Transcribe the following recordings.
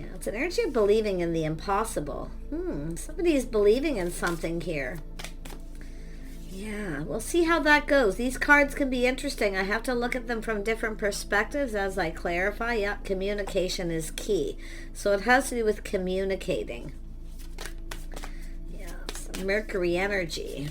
Yeah, it's an energy of believing in the impossible. Somebody is believing in something here. Yeah, we'll see how that goes. These cards can be interesting. I have to look at them from different perspectives as I clarify. Yeah, communication is key. So it has to do with communicating. Yeah, some Mercury energy.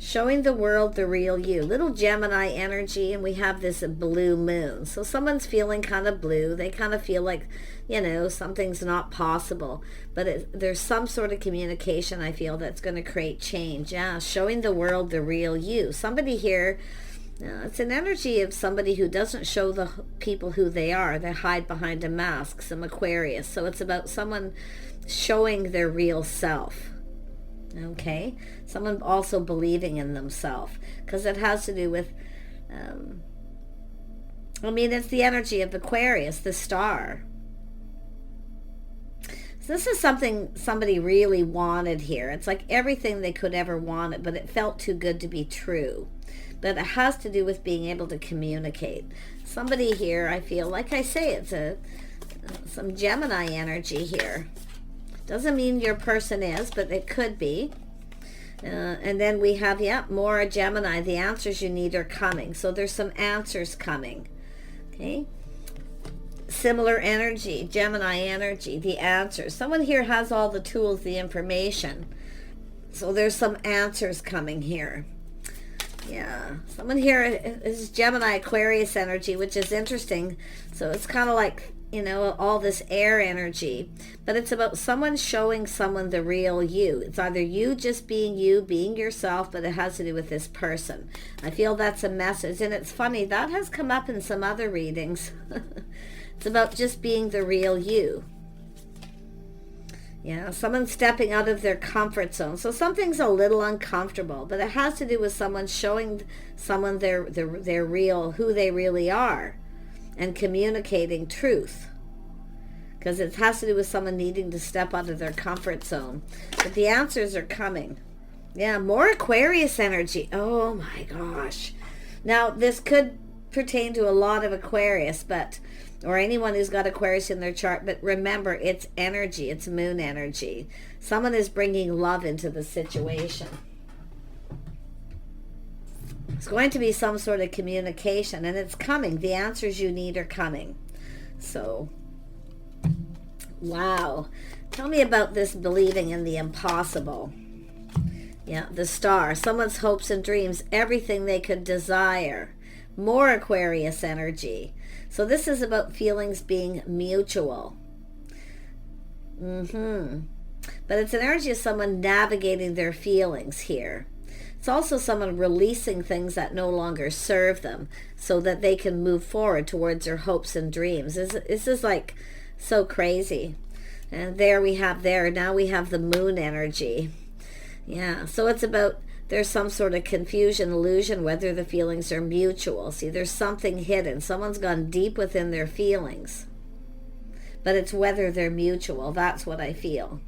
Showing the world the real you. Little Gemini energy, and we have this blue moon. So someone's feeling kind of blue. They kind of feel like, you know, something's not possible. But there's some sort of communication, I feel, that's going to create change. Yeah, showing the world the real you. Somebody here, it's an energy of somebody who doesn't show the people who they are. They hide behind a mask, some Aquarius. So it's about someone showing their real self. Okay, someone also believing in themselves, because it has to do with I mean, it's the energy of Aquarius, the star. So this is something somebody really wanted here. It's like everything they could ever want it, but it felt too good to be true. But it has to do with being able to communicate. Somebody here, I feel, like I say, it's some Gemini energy here. Doesn't mean your person is, but it could be. And then we have, more Gemini. The answers you need are coming. So there's some answers coming. Okay. Similar energy, Gemini energy, the answers. Someone here has all the tools, the information. So there's some answers coming here. Yeah. Someone here is Gemini Aquarius energy, which is interesting. So it's kind of like, you know, all this air energy, but it's about someone showing someone the real you. It's either you just being you, being yourself, but it has to do with this person. I feel that's a message. And it's funny, that has come up in some other readings. It's about just being the real you. Yeah, someone stepping out of their comfort zone. So something's a little uncomfortable, but it has to do with someone showing someone their real, who they really are. And communicating truth, because it has to do with someone needing to step out of their comfort zone. But the answers are coming. Yeah, more Aquarius energy. Oh my gosh. Now this could pertain to a lot of Aquarius, or anyone who's got Aquarius in their chart, but remember, it's energy, it's moon energy. Someone is bringing love into the situation. It's going to be some sort of communication, and it's coming. The answers you need are coming. So, wow. Tell me about this believing in the impossible. Yeah, the star. Someone's hopes and dreams, everything they could desire. More Aquarius energy. So this is about feelings being mutual. But it's an energy of someone navigating their feelings here. It's also someone releasing things that no longer serve them so that they can move forward towards their hopes and dreams. This is like so crazy. And now we have the moon energy. Yeah, so it's about there's some sort of confusion, illusion, whether the feelings are mutual. See, there's something hidden. Someone's gone deep within their feelings. But it's whether they're mutual. That's what I feel.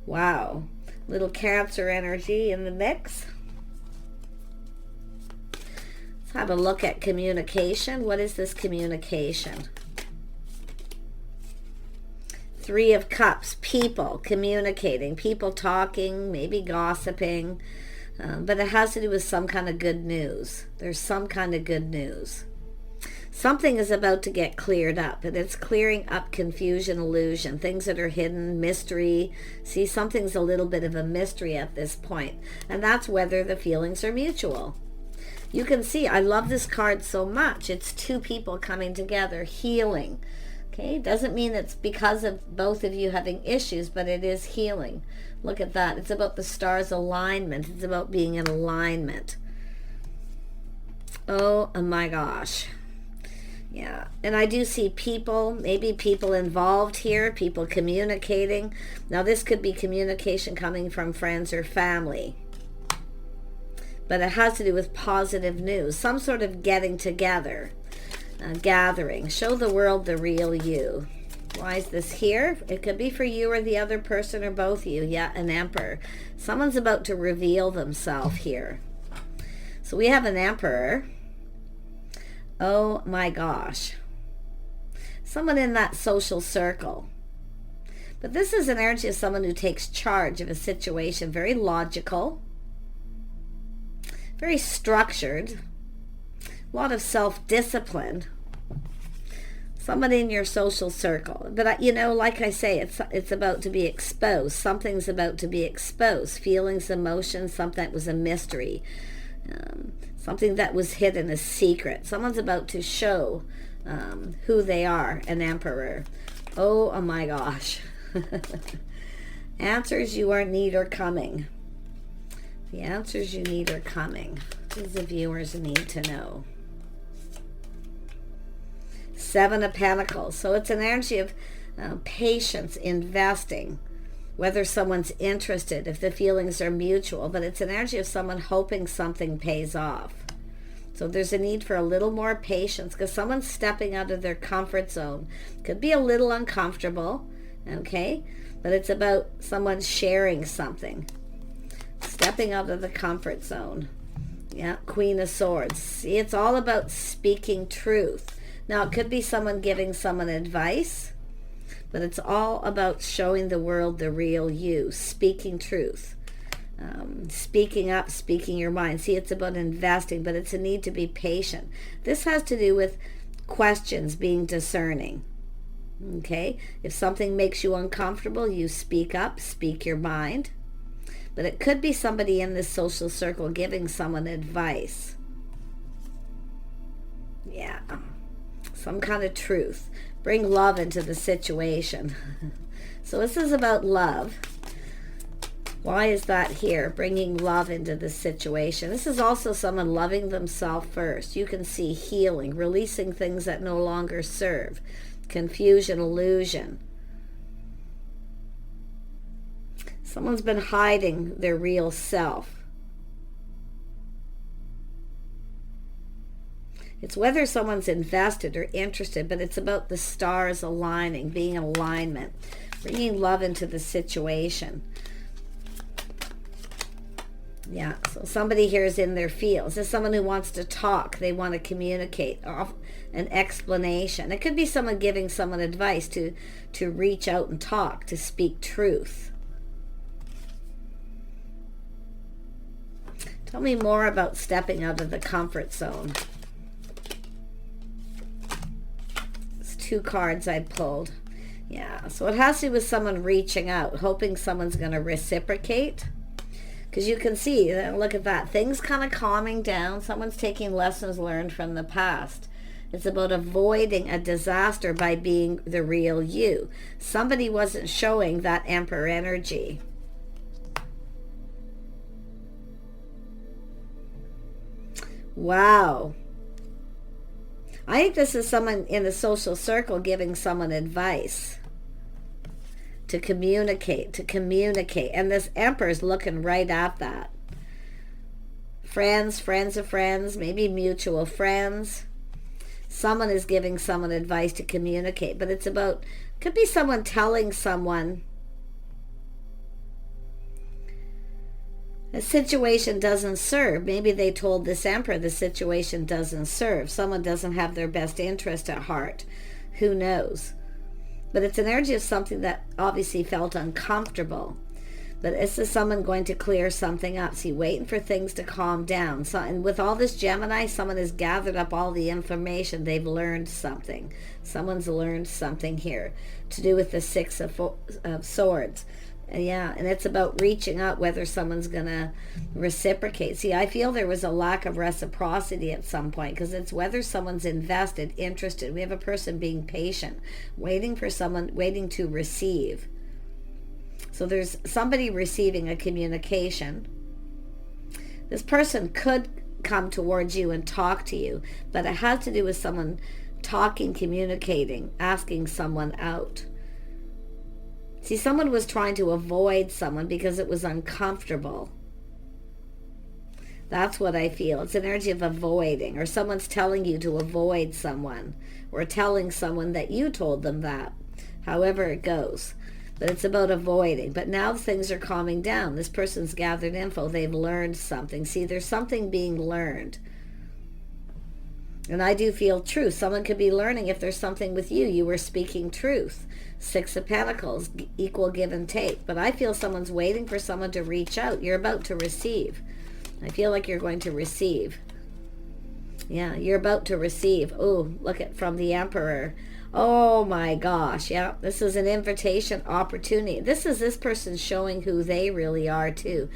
Wow. Little Cancer energy in the mix. Let's have a look at communication. What is this communication? Three of Cups. People communicating. People talking, maybe gossiping. But it has to do with some kind of good news. There's some kind of good news. Something is about to get cleared up, and it's clearing up confusion, illusion, things that are hidden, mystery. See, something's a little bit of a mystery at this point, and that's whether the feelings are mutual. You can see, I love this card so much. It's two people coming together, healing. Okay, doesn't mean it's because of both of you having issues, but it is healing. Look at that. It's about the stars' alignment. It's about being in alignment. Oh my gosh. Yeah, and I do see people, maybe people involved here, people communicating. Now this could be communication coming from friends or family. But it has to do with positive news, some sort of getting together, gathering. Show the world the real you. Why is this here? It could be for you or the other person or both of you. Yeah, an Emperor. Someone's about to reveal themselves here. So we have an Emperor. Oh my gosh. someone in that social circle. But this is an energy of someone who takes charge of a situation, very logical, very structured, a lot of self-discipline. Somebody in your social circle. But, you know, like I say, it's about to be exposed. Something's about to be exposed. Feelings, emotions, something that was a mystery. Something that was hidden, a secret. Someone's about to show who they are, an emperor. Oh my gosh. Answers you need are coming. The answers you need are coming. These the viewers need to know. Seven of Pentacles. So it's an energy of patience, investing, whether someone's interested, if the feelings are mutual, but it's an energy of someone hoping something pays off. So there's a need for a little more patience because someone's stepping out of their comfort zone. Could be a little uncomfortable, okay? But it's about someone sharing something. Stepping out of the comfort zone. Yeah, Queen of Swords. See, it's all about speaking truth. Now, it could be someone giving someone advice, but it's all about showing the world the real you, speaking truth, speaking up, speaking your mind. See, it's about investing, but it's a need to be patient. This has to do with questions, being discerning. Okay? If something makes you uncomfortable, you speak up, speak your mind. But it could be somebody in this social circle giving someone advice. Yeah. Some kind of truth. Bring love into the situation. So this is about love. Why is that here? Bringing love into the situation. This is also someone loving themselves first. You can see healing, releasing things that no longer serve. Confusion, illusion. Someone's been hiding their real self. It's whether someone's invested or interested, but it's about the stars aligning, being in alignment, bringing love into the situation. Yeah, so somebody here is in their fields. There's someone who wants to talk. They want to communicate, an explanation. It could be someone giving someone advice to reach out and talk, to speak truth. Tell me more about stepping out of the comfort zone. It's 2 cards I pulled. Yeah, so it has to do with someone reaching out, hoping someone's going to reciprocate. Because you can see, look at that, things kind of calming down. Someone's taking lessons learned from the past. It's about avoiding a disaster by being the real you. Somebody wasn't showing that Emperor energy. Wow. I think this is someone in the social circle giving someone advice. To communicate. And this Emperor's looking right at that. Friends of friends, maybe mutual friends. Someone is giving someone advice to communicate. But it's about, could be someone telling someone a situation doesn't serve. Maybe they told this Emperor the situation doesn't serve. Someone doesn't have their best interest at heart. Who knows? But it's an energy of something that obviously felt uncomfortable. But this is someone going to clear something up. See, waiting for things to calm down. So, and with all this Gemini, someone has gathered up all the information. They've learned something. Someone's learned something here to do with the 6 of Swords. Yeah, and it's about reaching out, whether someone's going to reciprocate. See, I feel there was a lack of reciprocity at some point because it's whether someone's invested, interested. We have a person being patient, waiting for someone, waiting to receive. So there's somebody receiving a communication. This person could come towards you and talk to you, but it has to do with someone talking, communicating, asking someone out. See, someone was trying to avoid someone because it was uncomfortable. That's what I feel. It's an energy of avoiding, or someone's telling you to avoid someone, or telling someone that you told them that. However it goes. But it's about avoiding. But now things are calming down. This person's gathered info. They've learned something. See, there's something being learned. And I do feel truth. Someone could be learning if there's something with you. You were speaking truth. 6 of Pentacles, equal give and take. But I feel someone's waiting for someone to reach out. You're about to receive. I feel like you're going to receive. Yeah, you're about to receive. Oh, look at from the Emperor. Oh my gosh. Yeah, this is an invitation, opportunity. This is this person showing who they really are too.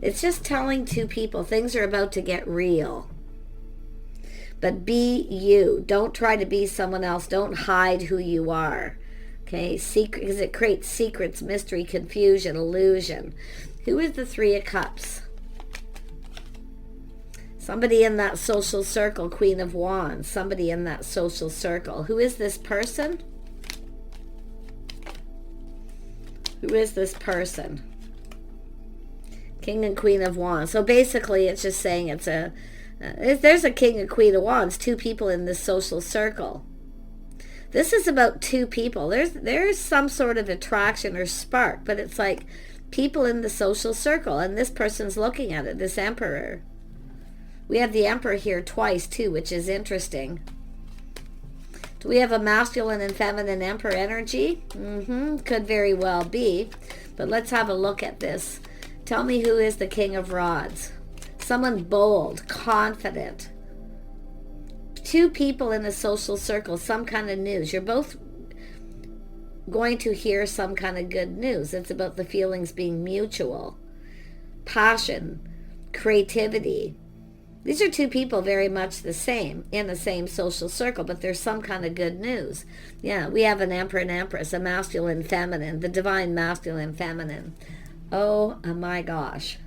It's just telling two people things are about to get real. But be you. Don't try to be someone else. Don't hide who you are. Okay? Secret, because it creates secrets, mystery, confusion, illusion. Who is the 3 of Cups? Somebody in that social circle, Queen of Wands. Somebody in that social circle. Who is this person? Who is this person? King and Queen of Wands. So basically it's just saying it's a... there's a King and Queen of Wands, 2 people in this social circle. This is about 2 people. There's some sort of attraction or spark, but it's like people in the social circle, and this person's looking at it, this Emperor. We have the Emperor here twice too, which is interesting. Do we have a masculine and feminine Emperor energy? Could very well be. But let's have a look at this. Tell me who is the King of Rods. Someone bold, confident. 2 people in a social circle, some kind of news. You're both going to hear some kind of good news. It's about the feelings being mutual. Passion, creativity. These are 2 people very much the same, in the same social circle, but there's some kind of good news. Yeah, we have an Emperor and Empress, a masculine, feminine, the divine masculine, feminine. Oh my gosh.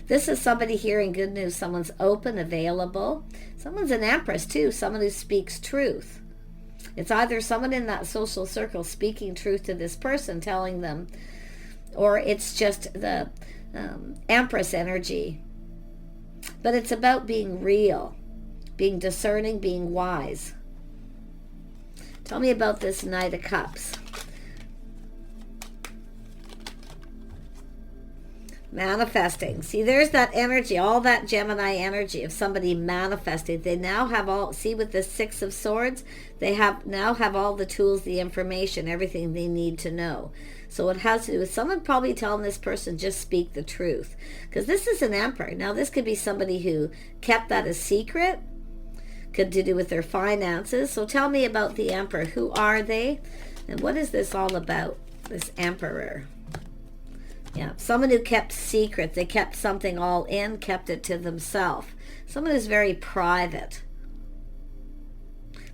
This is somebody hearing good news. Someone's open, available. Someone's an Empress too, someone who speaks truth. It's either someone in that social circle speaking truth to this person, telling them, or it's just the Empress energy. But it's about being real, being discerning, being wise. Tell me about this Knight of Cups. Manifesting. See, there's that energy, all that Gemini energy of somebody manifesting. They now have all, see with the 6 of Swords, they now have all the tools, the information, everything they need to know. So it has to do with someone probably telling this person, just speak the truth. Because this is an Emperor. Now this could be somebody who kept that a secret. Could do with their finances. So tell me about the Emperor. Who are they? And what is this all about? This Emperor. Yeah, someone who kept secret. They kept something all in, kept it to themselves. Someone who's very private.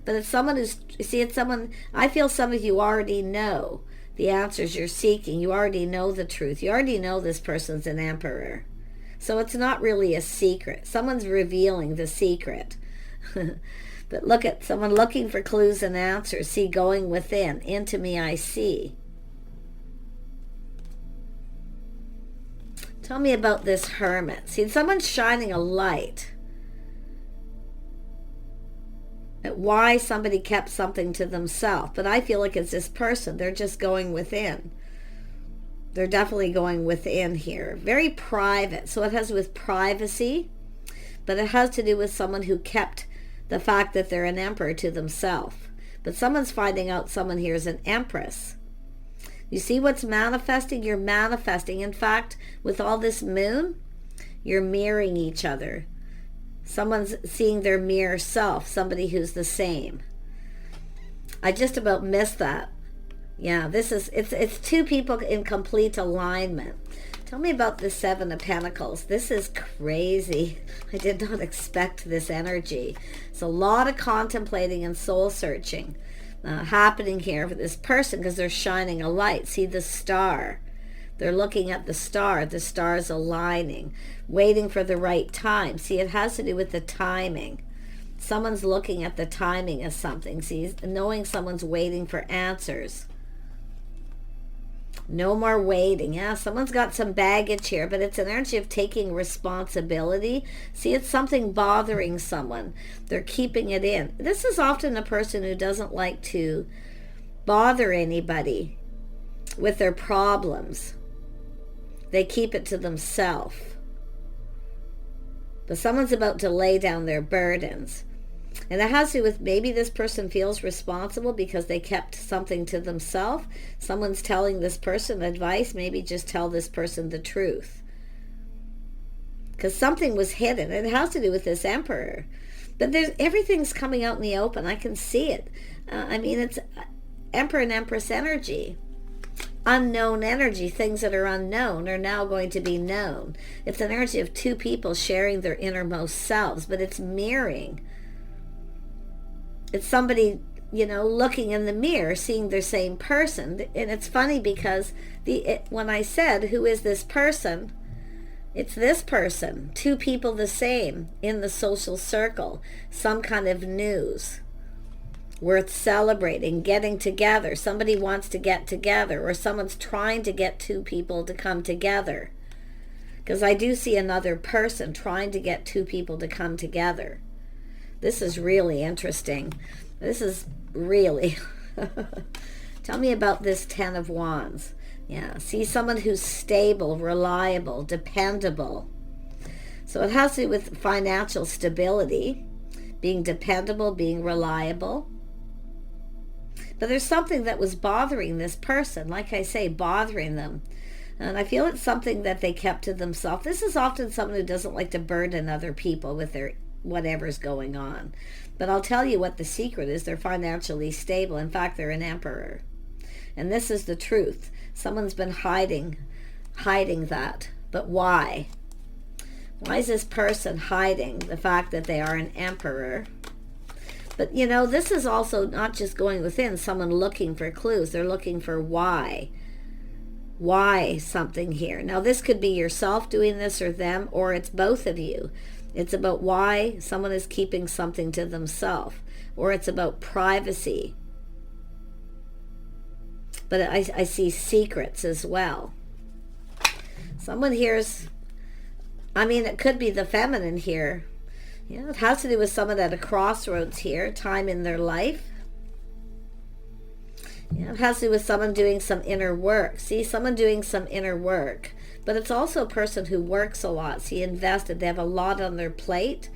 But it's someone who's, see, it's someone, I feel some of you already know the answers you're seeking. You already know the truth. You already know this person's an Emperor. So it's not really a secret. Someone's revealing the secret. But look at someone looking for clues and answers. See, going within. Into me I see. Tell me about this Hermit. See, someone's shining a light at why somebody kept something to themselves. But I feel like it's this person. They're just going within. They're definitely going within here. Very private. So it has to do with privacy. But it has to do with someone who kept the fact that they're an Emperor to themselves. But someone's finding out someone here is an Empress. You see what's manifesting? You're manifesting. In fact, with all this moon, you're mirroring each other. Someone's seeing their mirror self, somebody who's the same. I just about missed that. Yeah, this is, it's 2 people in complete alignment. Tell me about the 7 of Pentacles. This is crazy. I did not expect this energy. It's a lot of contemplating and soul searching happening here for this person because they're shining a light. See the star. They're looking at the star. The star's aligning, waiting for the right time. See, it has to do with the timing. Someone's looking at the timing of something. See, knowing someone's waiting for answers. No more waiting. Yeah, someone's got some baggage here, but it's an energy of taking responsibility. See, it's something bothering someone. They're keeping it in. This is often a person who doesn't like to bother anybody with their problems. They keep it to themselves. But someone's about to lay down their burdens. And it has to do with maybe this person feels responsible because they kept something to themselves. Someone's telling this person advice. Maybe just tell this person the truth. Because something was hidden. It has to do with this Emperor. But everything's coming out in the open. I can see it. I mean, it's Emperor and Empress energy. Unknown energy. Things that are unknown are now going to be known. It's an energy of two people sharing their innermost selves. But it's mirroring. It's somebody, looking in the mirror, seeing their same person. And it's funny because when I said, who is this person? It's this person. Two people the same in the social circle. Some kind of news. Worth celebrating, getting together. Somebody wants to get together, or someone's trying to get two people to come together. Because I do see another person trying to get two people to come together. This is really interesting. This is really... Tell me about this Ten of Wands. Yeah, see someone who's stable, reliable, dependable. So it has to do with financial stability, being dependable, being reliable. But there's something that was bothering this person, like I say, bothering them. And I feel it's something that they kept to themselves. This is often someone who doesn't like to burden other people with their whatever's going on. But I'll tell you what the secret is. They're financially stable. In fact, they're an Emperor. And this is the truth. Someone's been hiding that. But why? Why is this person hiding the fact that they are an Emperor? But, this is also not just going within, someone looking for clues. They're looking for why. Why something here. Now, this could be yourself doing this or them, or it's both of you. It's about why someone is keeping something to themselves, or it's about privacy. But I see secrets as well. Someone here's, it could be the feminine here. Yeah, it has to do with someone at a crossroads here, time in their life. Yeah, it has to do with someone doing some inner work. See, someone doing some inner work. But it's also a person who works a lot. See, invested. They have a lot on their plate,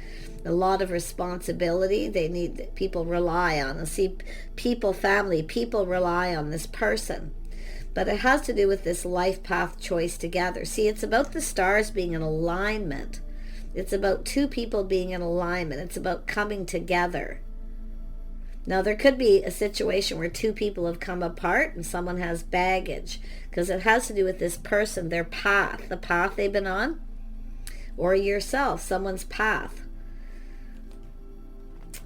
a lot of responsibility. They need people rely on. And see, family, people rely on this person. But it has to do with this life path choice together. See, it's about the stars being in alignment. It's about two people being in alignment. It's about coming together. Now, there could be a situation where two people have come apart and someone has baggage, because it has to do with this person, their path, the path they've been on, or yourself, someone's path.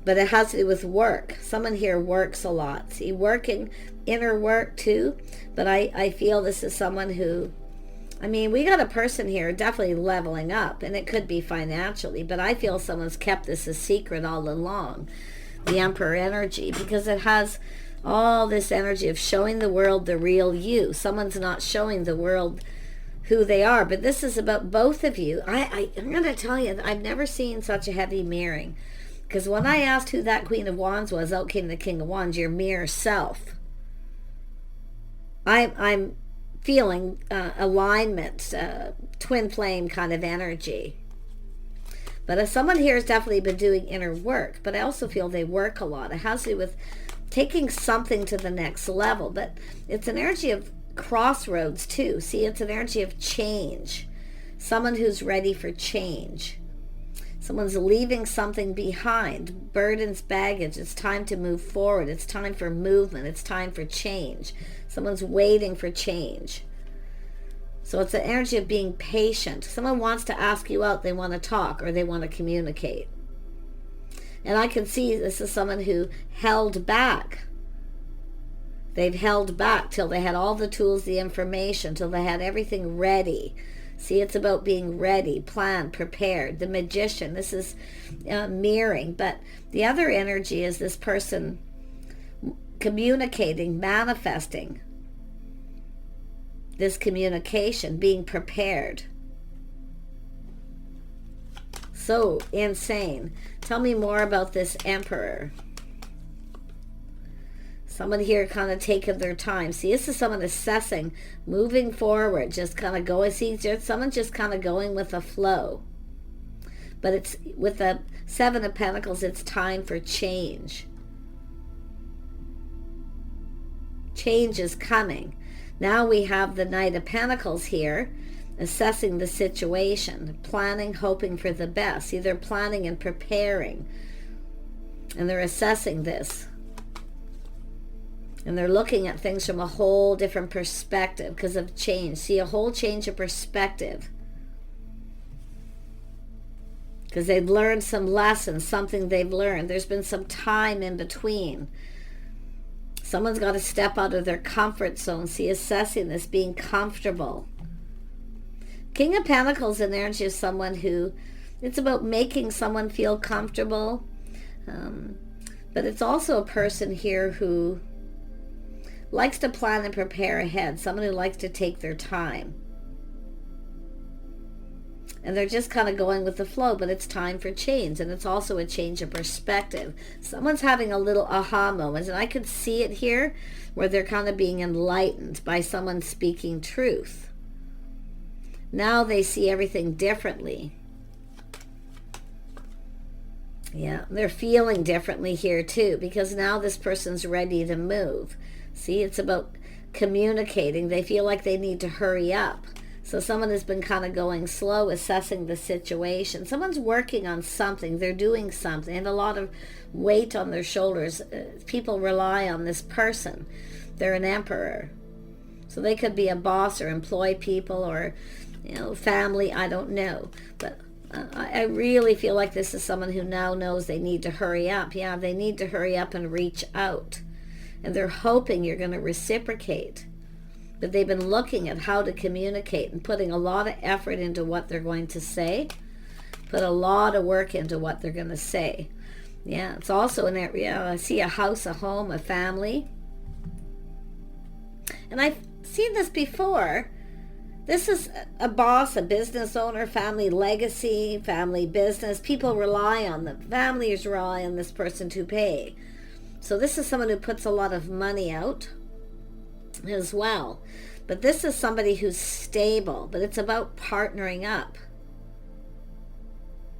But it has to do with work. Someone here works a lot. See, working, inner work too, but I feel this is someone who, we got a person here definitely leveling up, and it could be financially, but I feel someone's kept this a secret all along. The Emperor energy, because it has all this energy of showing the world the real you. Someone's not showing the world who they are, but this is about both of you. I'm going to tell you, I've never seen such a heavy mirroring, because when I asked who that Queen of Wands was, out came the King of Wands, your mirror self. I'm feeling alignment, twin flame kind of energy. But if someone here has definitely been doing inner work, but I also feel they work a lot. It has to do with taking something to the next level. But it's an energy of crossroads too. See, it's an energy of change. Someone who's ready for change. Someone's leaving something behind. Burdens, baggage. It's time to move forward. It's time for movement. It's time for change. Someone's waiting for change. So it's an energy of being patient. Someone wants to ask you out. They want to talk or they want to communicate. And I can see this is someone who held back. They've held back till they had all the tools, the information, till they had everything ready. See, it's about being ready, planned, prepared. The Magician, this is mirroring. But the other energy is this person communicating, manifesting. This communication, being prepared. So insane. Tell me more about this Emperor. Someone here kind of taking their time. See, this is someone assessing, moving forward, just kind of going. See, someone just kind of going with the flow. But it's with the Seven of Pentacles, it's time for change. Change is coming. Now we have the Knight of Pentacles here, assessing the situation, planning, hoping for the best. See, they're planning and preparing, and they're assessing this. And they're looking at things from a whole different perspective because of change. See, a whole change of perspective. Because they've learned some lessons, something they've learned. There's been some time in between. Someone's got to step out of their comfort zone. See, assessing this, being comfortable. King of Pentacles in energy is someone who, it's about making someone feel comfortable. But it's also a person here who likes to plan and prepare ahead. Someone who likes to take their time. And they're just kind of going with the flow, but it's time for change. And it's also a change of perspective. Someone's having a little aha moment. And I could see it here where they're kind of being enlightened by someone speaking truth. Now they see everything differently. Yeah, they're feeling differently here too, because now this person's ready to move. See, it's about communicating. They feel like they need to hurry up. So someone has been kind of going slow, assessing the situation. Someone's working on something. They're doing something. And a lot of weight on their shoulders. People rely on this person. They're an emperor. So they could be a boss or employ people or, family. I don't know. But I really feel like this is someone who now knows they need to hurry up. Yeah, they need to hurry up and reach out. And they're hoping you're going to reciprocate. But they've been looking at how to communicate and putting a lot of effort into what they're going to say. Put a lot of work into what they're going to say. Yeah, it's also an area. I see a house, a home, a family. And I've seen this before. This is a boss, a business owner, family legacy, family business. People rely on them. Families rely on this person to pay. So this is someone who puts a lot of money out as well. But this is somebody who's stable, but it's about partnering up.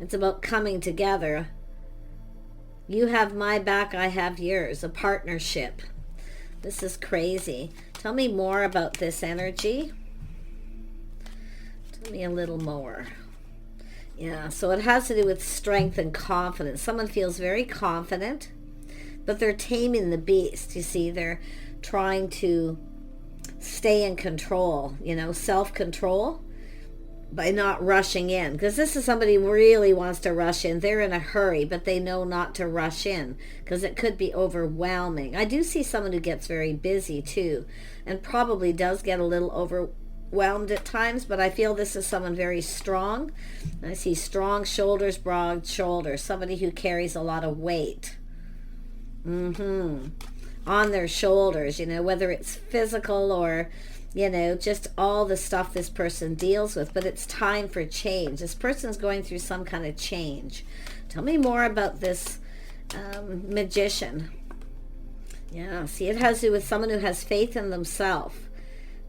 It's about coming together. You have my back, I have yours. A partnership. This is crazy. Tell me more about this energy. Tell me a little more. Yeah, so it has to do with strength and confidence. Someone feels very confident, but they're taming the beast. You see, they're trying to stay in control, self-control by not rushing in. Because this is somebody who really wants to rush in. They're in a hurry, but they know not to rush in because it could be overwhelming. I do see someone who gets very busy too and probably does get a little overwhelmed at times, but I feel this is someone very strong. I see strong shoulders, broad shoulders, somebody who carries a lot of weight. On their shoulders, whether it's physical or, just all the stuff this person deals with. But it's time for change. This person's going through some kind of change. Tell me more about this magician. Yeah, see, it has to do with someone who has faith in themselves.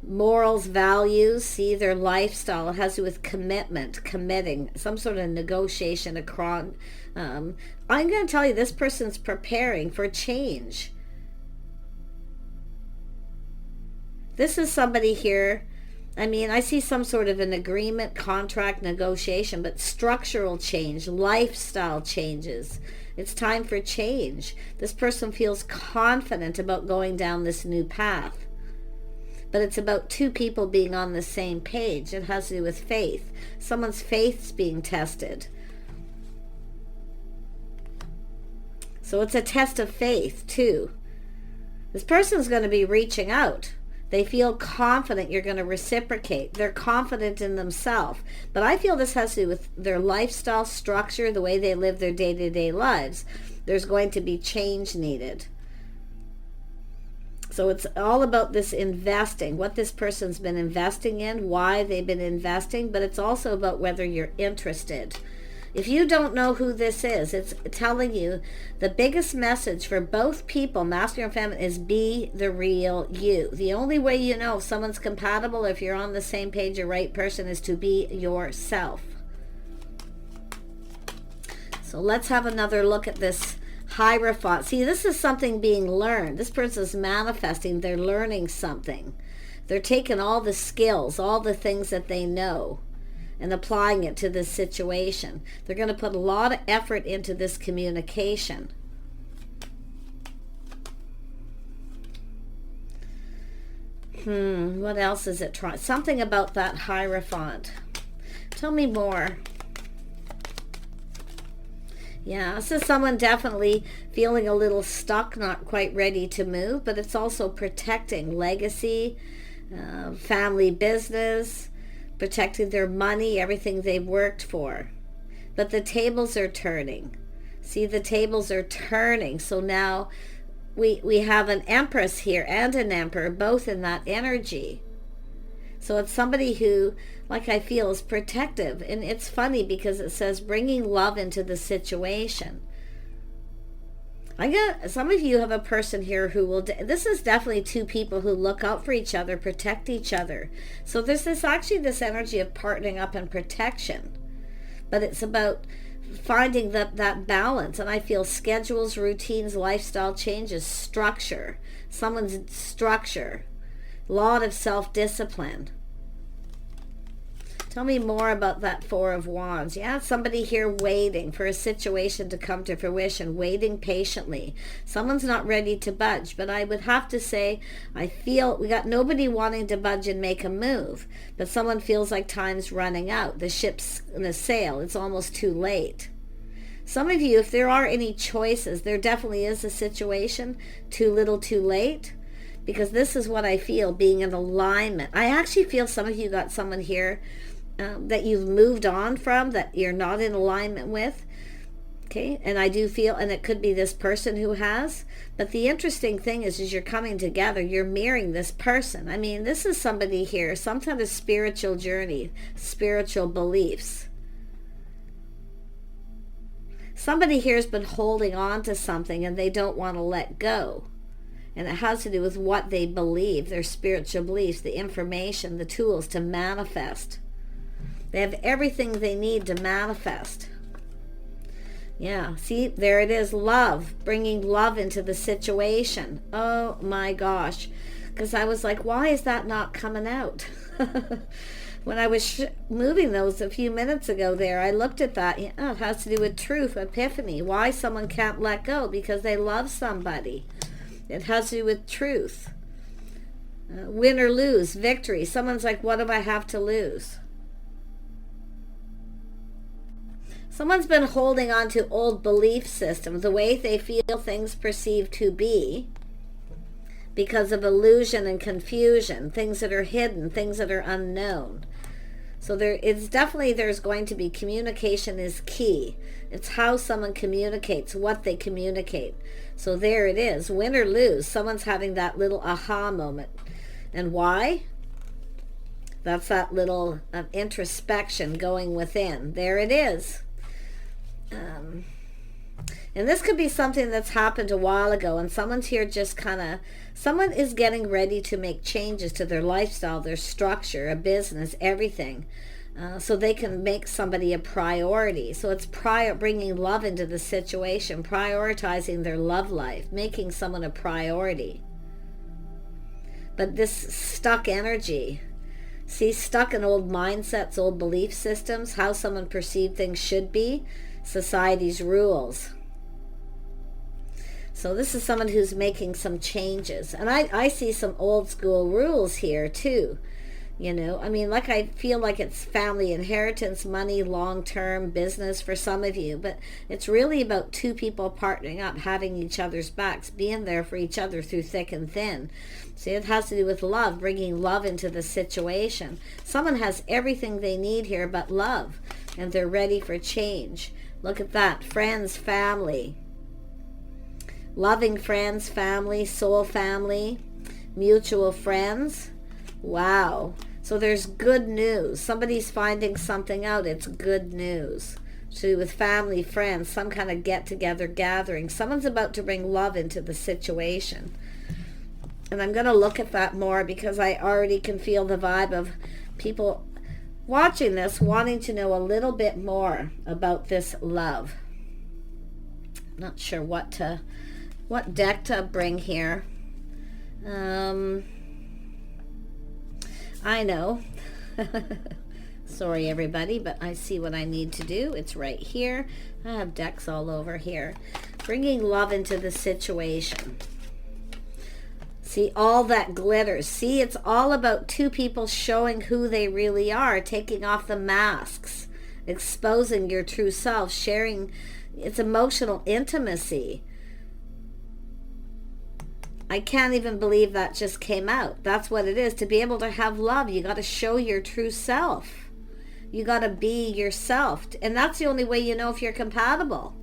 Morals, values, see, their lifestyle. It has to do with commitment, committing, some sort of negotiation. I'm going to tell you, this person's preparing for change. This is somebody here, I see some sort of an agreement, contract, negotiation, but structural change, lifestyle changes. It's time for change. This person feels confident about going down this new path. But it's about two people being on the same page. It has to do with faith. Someone's faith's being tested. So it's a test of faith, too. This person's going to be reaching out. They feel confident you're going to reciprocate. They're confident in themselves. But I feel this has to do with their lifestyle structure, the way they live their day-to-day lives. There's going to be change needed. So it's all about this investing, what this person's been investing in, why they've been investing, but it's also about whether you're interested. If you don't know who this is, it's telling you the biggest message for both people, masculine and feminine, is be the real you. The only way you know if someone's compatible, if you're on the same page, your right person, is to be yourself. So let's have another look at this Hierophant. See, this is something being learned. This person is manifesting. They're learning something. They're taking all the skills, all the things that they know, and applying it to this situation. They're going to put a lot of effort into this communication. What else is it trying? Something about that Hierophant. Tell me more. Yeah, this is someone definitely feeling a little stuck, not quite ready to move, but it's also protecting legacy, family business, protecting their money, everything they've worked for. But the tables are turning. See, the tables are turning. So now we have an Empress here and an Emperor, both in that energy. So it's somebody who, like I feel, is protective. And it's funny because it says bringing love into the situation. Some of you have a person here who will, this is definitely two people who look out for each other, protect each other. So there's actually this energy of partnering up and protection. But it's about finding that balance. And I feel schedules, routines, lifestyle changes, structure. Someone's structure. A lot of self-discipline. Tell me more about that Four of Wands. Yeah, somebody here waiting for a situation to come to fruition, waiting patiently. Someone's not ready to budge, but I would have to say, I feel we got nobody wanting to budge and make a move, but someone feels like time's running out. The ship's in a sail. It's almost too late. Some of you, if there are any choices, there definitely is a situation, too little, too late. Because this is what I feel, being in alignment. I actually feel some of you got someone here that you've moved on from, that you're not in alignment with. Okay, and I do feel, and it could be this person who has. But the interesting thing is you're coming together, you're mirroring this person. I mean, this is somebody here, some kind of spiritual journey, spiritual beliefs. Somebody here has been holding on to something and they don't want to let go. And it has to do with what they believe, their spiritual beliefs, the information, the tools to manifest. They have everything they need to manifest. Yeah, see, there it is, love, bringing love into the situation. Oh my gosh. Because I was like, why is that not coming out? When I was moving those a few minutes ago there, I looked at that. Yeah, it has to do with truth, epiphany. Why someone can't let go? Because they love somebody. It has to do with truth. Win or lose, victory. Someone's like, what do I have to lose? Someone's been holding on to old belief systems, the way they feel things perceived to be, because of illusion and confusion, things that are hidden, things that are unknown. So there's going to be, communication is key. It's how someone communicates, what they communicate. So there it is, win or lose. Someone's having that little aha moment. And why? That's that little introspection going within. There it is. And this could be something that's happened a while ago, and someone's here just someone is getting ready to make changes to their lifestyle, their structure, a business, everything, so they can make somebody a priority. So it's bringing love into the situation, prioritizing their love life, making someone a priority. But this stuck energy, see, stuck in old mindsets, old belief systems, how someone perceived things should be, society's rules. So this is someone who's making some changes. And I see some old school rules here too. You know, I mean, like I feel like it's family inheritance, money, long-term business for some of you. But it's really about two people partnering up, having each other's backs, being there for each other through thick and thin. See, it has to do with love, bringing love into the situation. Someone has everything they need here but love, and they're ready for change. Look at that, friends, family. Loving friends, family, soul family, mutual friends. Wow. So there's good news. Somebody's finding something out. It's good news. To do with family, friends, some kind of get-together gathering. Someone's about to bring love into the situation. And I'm going to look at that more because I already can feel the vibe of people watching this, wanting to know a little bit more about this love. Not sure what deck to bring here. I know. Sorry everybody, but I see what I need to do. It's right here. I have decks all over here. Bringing love into the situation. See, all that glitters. See, it's all about two people showing who they really are, taking off the masks, exposing your true self, sharing. It's emotional intimacy. I can't even believe that just came out. That's what it is. To be able to have love, you got to show your true self. You got to be yourself. And that's the only way you know if you're compatible.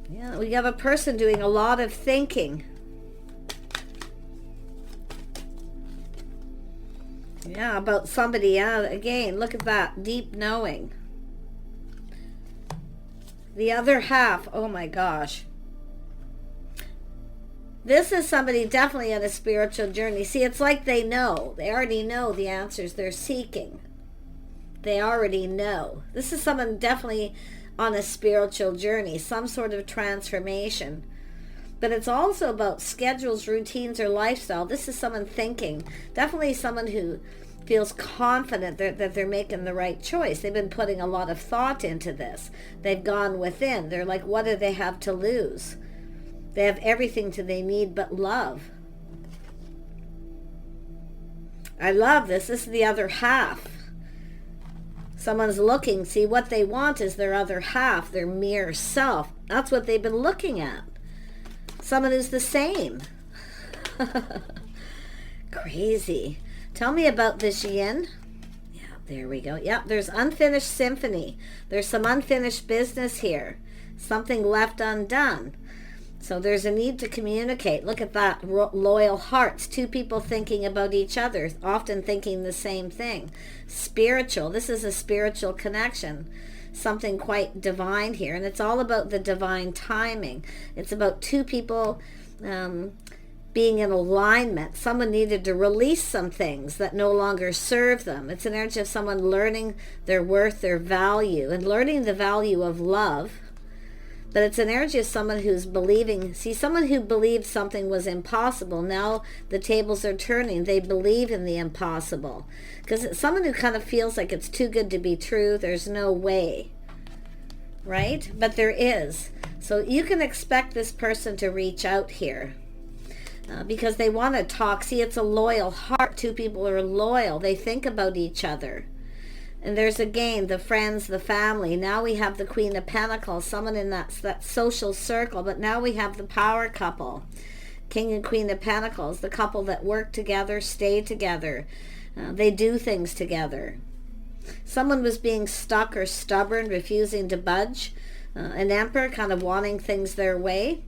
Yeah, we have a person doing a lot of thinking. Yeah, about somebody. Yeah, again, look at that. Deep knowing. The other half. Oh my gosh. This is somebody definitely on a spiritual journey. See, it's like they know. They already know the answers they're seeking. They already know. This is someone definitely on a spiritual journey, some sort of transformation. But it's also about schedules, routines, or lifestyle. This is someone thinking. Definitely someone who feels confident that they're making the right choice. They've been putting a lot of thought into this. They've gone within. They're like, what do they have to lose? They have everything they need but love. I love this. This is the other half. Someone's looking. See, what they want is their other half, their mirror self. That's what they've been looking at. Someone who's the same. Crazy. Tell me about this yin. Yeah, there we go. Yep, there's unfinished symphony. There's some unfinished business here. Something left undone. So there's a need to communicate. Look at that. Loyal hearts. Two people thinking about each other, often thinking the same thing. Spiritual. This is a spiritual connection. Something quite divine here. And it's all about the divine timing. It's about two people being in alignment. Someone needed to release some things that no longer serve them. It's an energy of someone learning their worth, their value, and learning the value of love. But it's an energy of someone who's believing. See, someone who believed something was impossible. Now the tables are turning. They believe in the impossible. Because it's someone who kind of feels like it's too good to be true. There's no way. Right? But there is. So you can expect this person to reach out here. Because they want to talk. See, it's a loyal heart. Two people are loyal. They think about each other. And there's again the friends, the family. Now we have the Queen of Pentacles, someone in that social circle. But now we have the power couple, King and Queen of Pentacles, the couple that work together, stay together. They do things together. Someone was being stuck or stubborn, refusing to budge. An Emperor, kind of wanting things their way.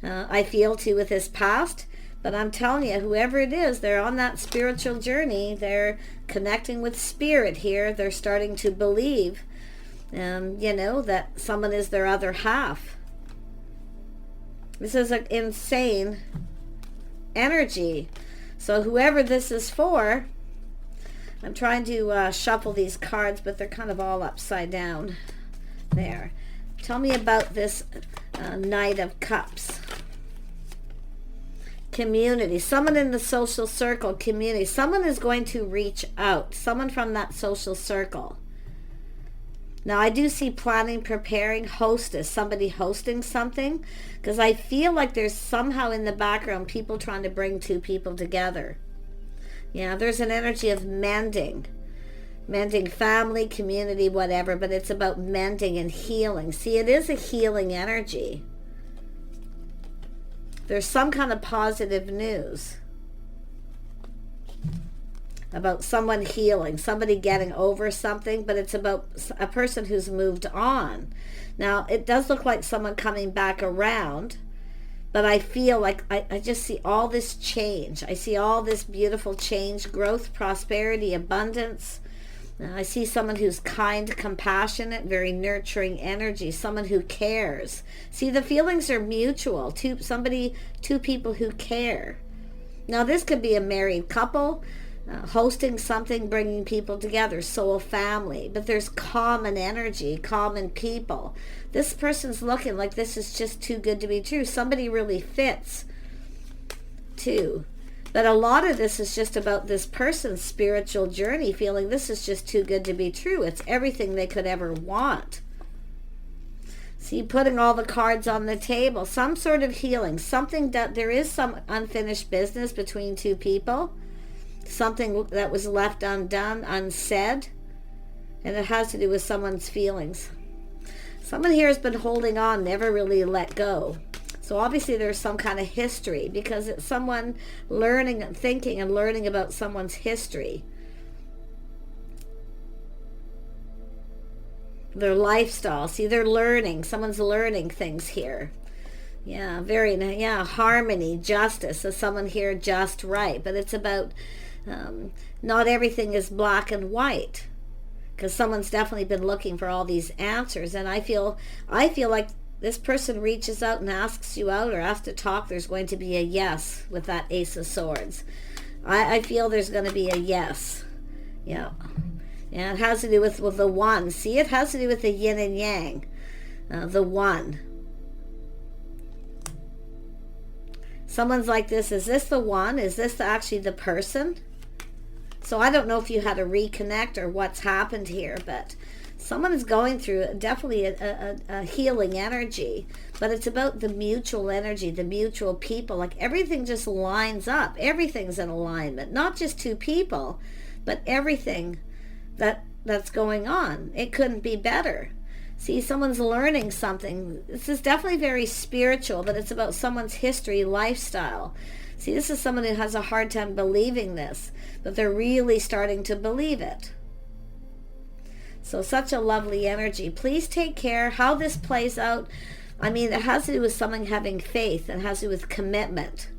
I feel too with his past. But I'm telling you, whoever it is, they're on that spiritual journey. They're connecting with spirit here. They're starting to believe, that someone is their other half. This is an insane energy. So whoever this is for, I'm trying to shuffle these cards, but they're kind of all upside down. There. Tell me about this Knight of Cups. Community. Someone in the social circle, community. Someone is going to reach out. Someone from that social circle. Now, I do see planning, preparing, hostess. Somebody hosting something. Because I feel like there's somehow in the background people trying to bring two people together. Yeah, there's an energy of mending. Mending family, community, whatever. But it's about mending and healing. See, it is a healing energy. There's some kind of positive news about someone healing, somebody getting over something, but it's about a person who's moved on. Now, it does look like someone coming back around, but I feel like I just see all this change. I see all this beautiful change, growth, prosperity, abundance. I see someone who's kind, compassionate, very nurturing energy, someone who cares. See, the feelings are mutual. Two people who care. Now, this could be a married couple. hosting something, bringing people together, soul family. But there's common energy, common people. This person's looking like this is just too good to be true. Somebody really fits too. But a lot of this is just about this person's spiritual journey, feeling this is just too good to be true. It's everything they could ever want. See, putting all the cards on the table, some sort of healing, something that there is some unfinished business between two people, something that was left undone, unsaid, and it has to do with someone's feelings. Someone here has been holding on, never really let go. So obviously there's some kind of history, because it's someone learning and thinking and learning about someone's history. Their lifestyle. See, they're learning. Someone's learning things here. Yeah, harmony, justice. So someone here just right. But it's about not everything is black and white, because someone's definitely been looking for all these answers. And I feel like this person reaches out and asks you out or asks to talk, there's going to be a yes with that Ace of Swords. I feel there's going to be a yes. Yeah. And it has to do with the one. See, it has to do with the yin and yang. The one. Someone's like this. Is this the one? Is this actually the person? So I don't know if you had a reconnect or what's happened here, but someone is going through definitely a healing energy. But it's about the mutual energy, the mutual people. Like everything just lines up. Everything's in alignment. Not just two people, but everything that's going on. It couldn't be better. See, someone's learning something. This is definitely very spiritual, but it's about someone's history, lifestyle. See, this is someone who has a hard time believing this, but they're really starting to believe it. So such a lovely energy. Please take care. How this plays out, I mean, it has to do with someone having faith. It has to do with commitment.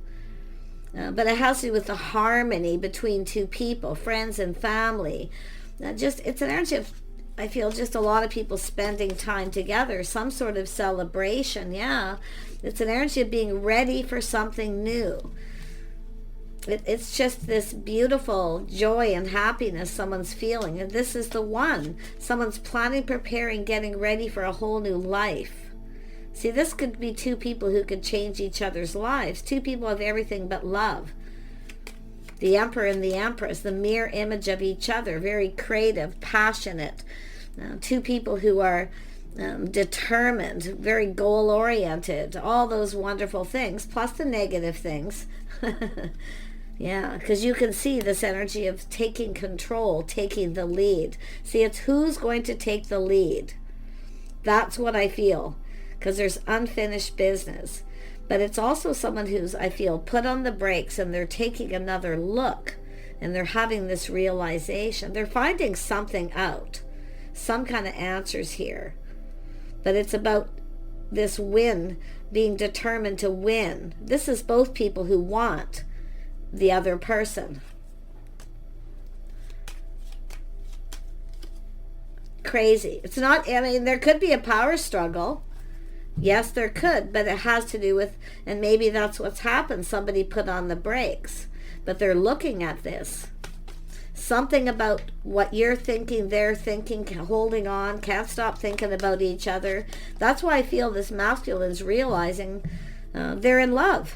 But it has to do with the harmony between two people, friends and family. It's an energy of, I feel, just a lot of people spending time together, some sort of celebration. Yeah, it's an energy of being ready for something new. It's just this beautiful joy and happiness someone's feeling, and this is the one. Someone's planning, preparing, getting ready for a whole new life. See, this could be two people who could change each other's lives. Two people of everything but love. The Emperor and the Empress, the mirror image of each other, very creative, passionate. Two people who are determined, very goal-oriented, all those wonderful things, plus the negative things. Yeah, because you can see this energy of taking control, taking the lead. See, it's who's going to take the lead. That's what I feel, because there's unfinished business. But it's also someone who's, I feel, put on the brakes, and they're taking another look, and they're having this realization. They're finding something out, some kind of answers here. But it's about this win, being determined to win. This is both people who want the other person. Crazy. It's not, I mean, there could be a power struggle. Yes, there could, but it has to do with, and maybe that's what's happened. Somebody put on the brakes, but they're looking at this. Something about what you're thinking, they're thinking, holding on, can't stop thinking about each other. That's why I feel this masculine is realizing they're in love.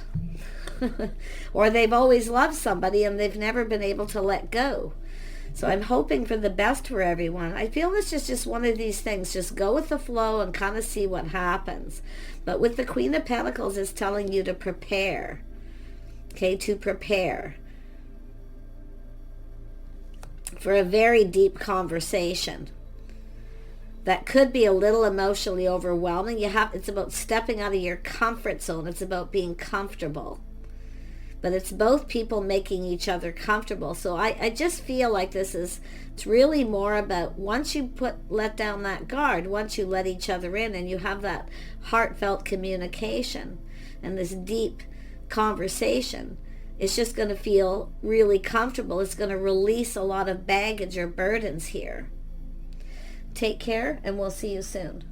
Or they've always loved somebody and they've never been able to let go. So I'm hoping for the best for everyone. I feel this is just one of these things. Just go with the flow and kind of see what happens. But with the Queen of Pentacles, it's telling you to prepare. Okay, to prepare for a very deep conversation that could be a little emotionally overwhelming. It's about stepping out of your comfort zone. It's about being comfortable. But it's both people making each other comfortable. So I just feel like it's really more about once you let down that guard, once you let each other in and you have that heartfelt communication and this deep conversation, it's just going to feel really comfortable. It's going to release a lot of baggage or burdens here. Take care, and we'll see you soon.